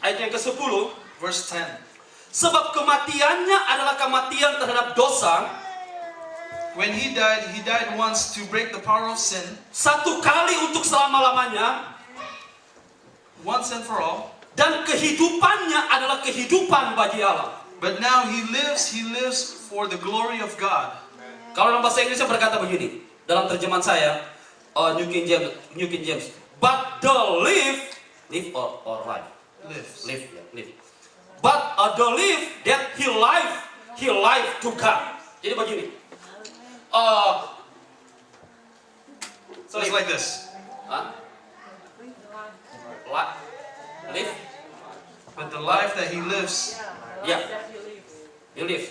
Ayat yang ke-10, verse 10. sebab kematiannya adalah kematian terhadap dosa, When he died once to break the power of sin, satu kali untuk selama-lamanya, once and for all. dan kehidupannya adalah kehidupan bagi Allah. But now he lives for the glory of God. Kalau dalam bahasa Inggrisnya berkata begini, dalam terjemahan saya, New King James, but the live or life, live. But the live that he life to God. Jadi begini. So it's like this. Live. But the life that he lives, Ya. You live.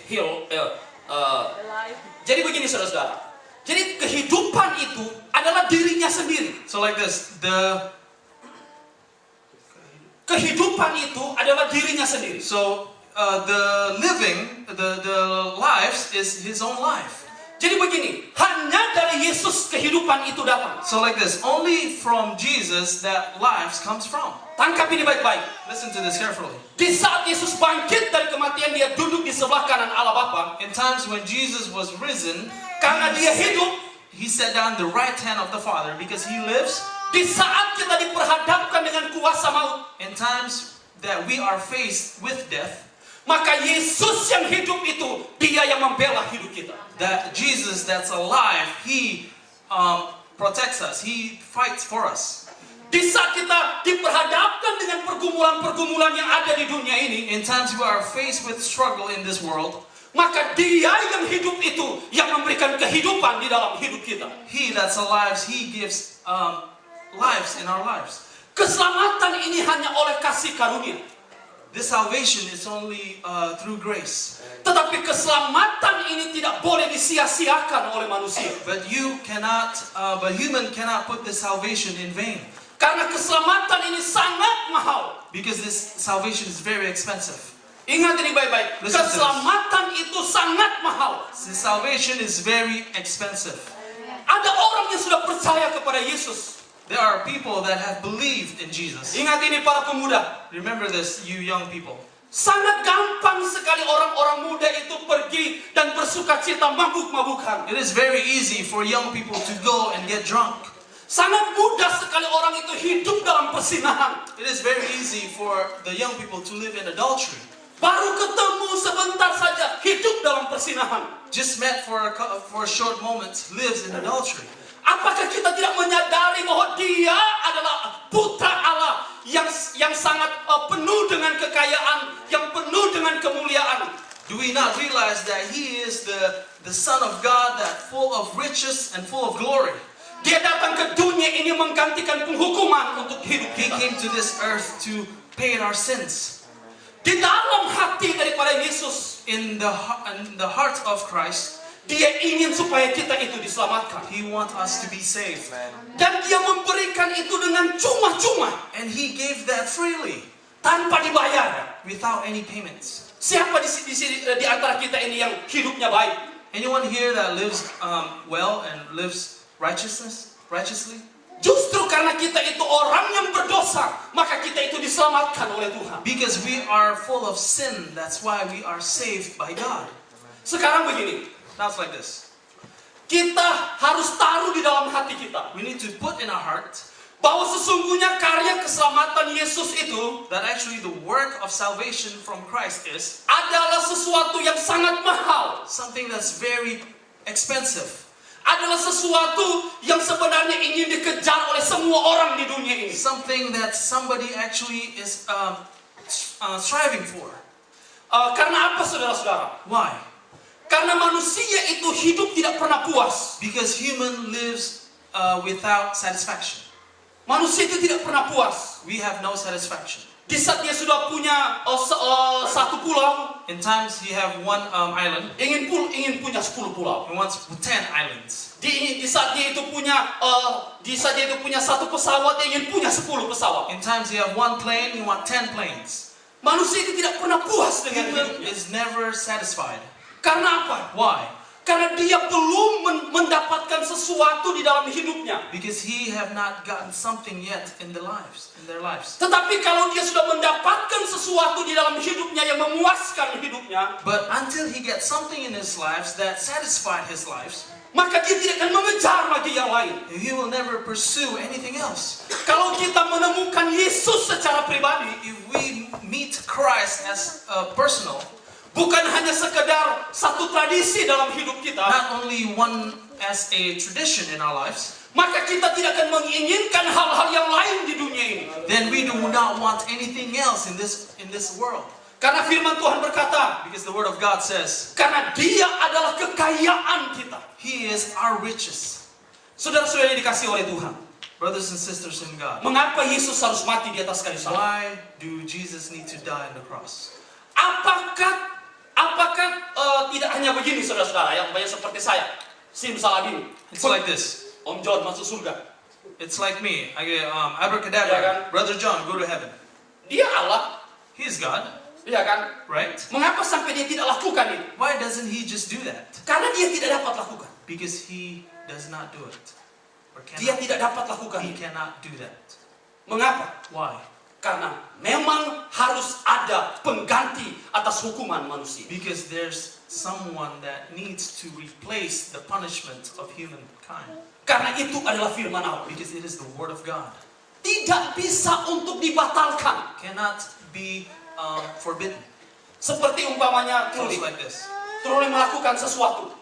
Jadi begini saudara-saudara. Jadi kehidupan itu adalah dirinya sendiri. so like this, the Kehidupan itu adalah dirinya sendiri. the living, the lives is his own life. Jadi begini, hanya dari Yesus kehidupan itu datang. So like this, only from Jesus that lives comes from. Tangkap ini baik-baik. Listen to this carefully. Di saat Yesus bangkit dari kematian, dia duduk di sebelah kanan Allah Bapa. In times when Jesus was risen, Karena dia hidup, he sat down the right hand of the Father because he lives. di saat kita diperhadapkan dengan kuasa maut, In times that we are faced with death, maka Yesus yang hidup itu, dia yang membela hidup kita. that Jesus that's alive, he protects us, he fights for us. Di saat kita diperhadapkan dengan pergumulan-pergumulan yang ada di dunia ini, In times we are faced with struggle in this world, maka dia yang hidup itu yang memberikan kehidupan di dalam hidup kita. he that's alive, he gives lives in our lives. Keselamatan ini hanya oleh kasih karunia. This salvation is only through grace. Tetapi keselamatan ini tidak boleh disia-siakan oleh manusia. But human cannot put this salvation in vain. Karena keselamatan ini sangat mahal. Because this salvation is very expensive. Ingat ini baik-baik. Listen to this. Keselamatan itu sangat mahal. This salvation is very expensive. Ada orang yang sudah percaya kepada Yesus. There are people that have believed in Jesus. Ingat ini para pemuda. Remember this, you young people. Sangat gampang sekali orang-orang muda itu pergi dan bersukacita mabuk-mabukan. It is very easy for young people to go and get drunk. Sangat mudah sekali orang itu hidup dalam persinahan. It is very easy for the young people to live in adultery. Baru ketemu sebentar saja hidup dalam persinahan. Just met for a short moment, lives in adultery. Apakah kita tidak menyadari bahwa dia adalah putra Allah yang sangat penuh dengan kekayaan, yang penuh dengan kemuliaan? Do we not realize that he is the Son of God, that full of riches and full of glory? Dia datang ke dunia ini menggantikan penghukuman untuk hidup He kita. came to this earth to pay our sins. Di dalam hati daripada Yesus, In the heart of Christ, dia ingin supaya kita itu diselamatkan. he wants us to be saved. Dan dia memberikan itu dengan cuma-cuma, And he gave that freely, tanpa dibayar. without any payments. Siapa di antara kita ini yang hidupnya baik? Anyone here that lives well and lives righteously? Justru karena kita itu orang yang berdosa, maka kita itu diselamatkan oleh Tuhan. Because we are full of sin, that's why we are saved by God. Sekarang begini, Now it's like this. kita harus taruh di dalam hati kita We need to put in our heart bahwa sesungguhnya karya keselamatan Yesus itu that actually the work of salvation from Christ is adalah sesuatu yang sangat mahal. something that's very expensive. Adalah sesuatu yang sebenarnya ingin dikejar oleh semua orang di dunia ini. Something that somebody actually is striving for. Karena apa saudara-saudara? Why? Karena manusia itu hidup tidak pernah puas. Because human lives without satisfaction. Manusia itu tidak pernah puas. We have no satisfaction. Di saat dia sudah punya satu pulau, In times you have one island, ingin punya 10 pulau. he wants 10 islands. Di saat dia itu punya satu pesawat, dia ingin punya 10 pesawat. In times you have one plane, you want 10 planes. Manusia itu tidak pernah puas dengan Human hidupnya. is never satisfied. Karena apa? Why? Karena dia belum mendapatkan sesuatu di dalam hidupnya. Because he have not gotten something yet in their lives. Tetapi kalau dia sudah mendapatkan sesuatu di dalam hidupnya yang memuaskan hidupnya, But until he gets something in his lives that satisfied his lives, maka dia tidak akan mengejar lagi yang lain. he will never pursue anything else. Kalau kita menemukan Yesus secara pribadi, If we meet Christ as personal, bukan hanya sekedar satu tradisi dalam hidup kita, not only one as a tradition in our lives, maka kita tidak akan menginginkan hal-hal yang lain di dunia ini. then we do not want anything else in this world. Karena firman Tuhan berkata, Because the word of God says, karena dia adalah kekayaan kita. he is our riches. Saudara-saudara yang dikasih oleh Tuhan, Brothers and sisters in God, mengapa Yesus harus mati di atas kayu salib? why do Jesus need to die on the cross? Apakah tidak hanya begini, saudara-saudara, yang banyak seperti saya, simsalabim, It's like this. Om John masuk surga. It's like me. I get abracadabra. Yeah, kan? Brother John, go to heaven. Dia Allah, He's God, iya kan? right? Mengapa sampai dia tidak lakukan ini? Why doesn't he just do that? Karena dia tidak dapat lakukan. Because he does not do it. Or Dia cannot. tidak dapat lakukan He ini. cannot do that. Mengapa? Why? Karena memang harus ada pengganti atas hukuman manusia. Because there's someone that needs to replace the punishment of humankind. Karena itu adalah firman Allah. Because it is the word of God. Tidak bisa untuk dibatalkan. Cannot be forbidden. Seperti umpamanya Goes Truli. like this. Truli melakukan sesuatu.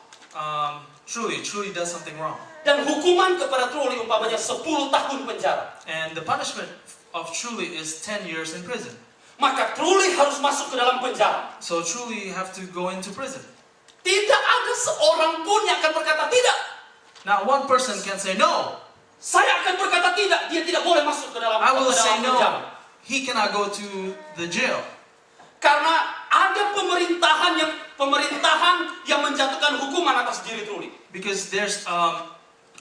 Truly does something wrong. Dan hukuman kepada Truli umpamanya 10 tahun penjara. And the punishment of Truly is 10 years in prison. Maka Truli harus masuk ke dalam penjara. So Truly you have to go into prison. Tidak ada seorang pun yang akan berkata tidak. Not one person can say no. Saya akan berkata tidak. Dia tidak boleh masuk ke dalam, I will say penjara. no. He cannot go to the jail. Karena ada pemerintahan yang menjatuhkan hukuman atas diri Truli. Because there's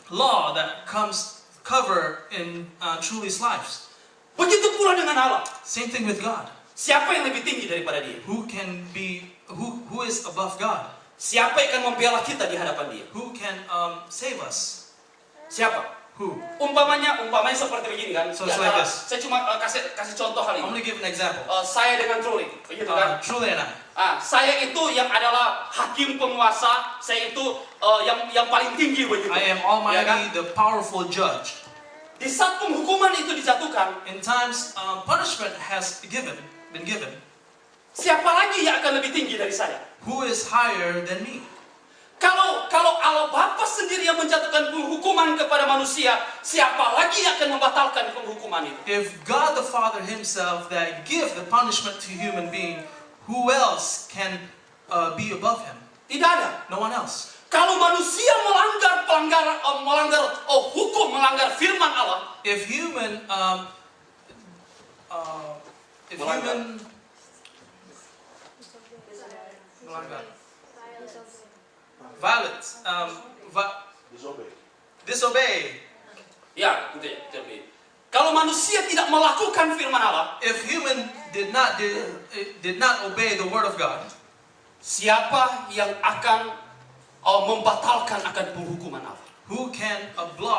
law that comes cover in Truly's lives. Begitu pula dengan Allah. Same thing with God. Siapa yang lebih tinggi daripada dia? Who is above God? Siapa yang akan membela kita di hadapan dia? Who can save us? Siapa? Who? Umpamanya seperti begini kan? So Di it's like antara- this. Saya cuma kasih contoh hal I'm ini. going to give an example. Saya dengan Truli, begitu kan? Truly and I. Saya itu yang adalah hakim penguasa, saya itu yang paling tinggi begitu. I am Ya kan? Almighty, the powerful judge. Di saat penghukuman itu dijatuhkan, In times punishment has been given, siapa lagi yang akan lebih tinggi dari saya? who is higher than me? Kalau Allah Bapa sendiri yang menjatuhkan penghukuman kepada manusia, siapa lagi yang akan membatalkan penghukuman itu? If God the Father himself that give the punishment to human being, who else can be above him? Tidak ada. No one else. Kalau manusia melanggar firman Allah, If human violence, disobey. ya, gitu ya. Jadi, kalau manusia tidak melakukan firman Allah, If human did not obey the word of God, siapa yang akan membatalkan akan penghukuman Allah? who can block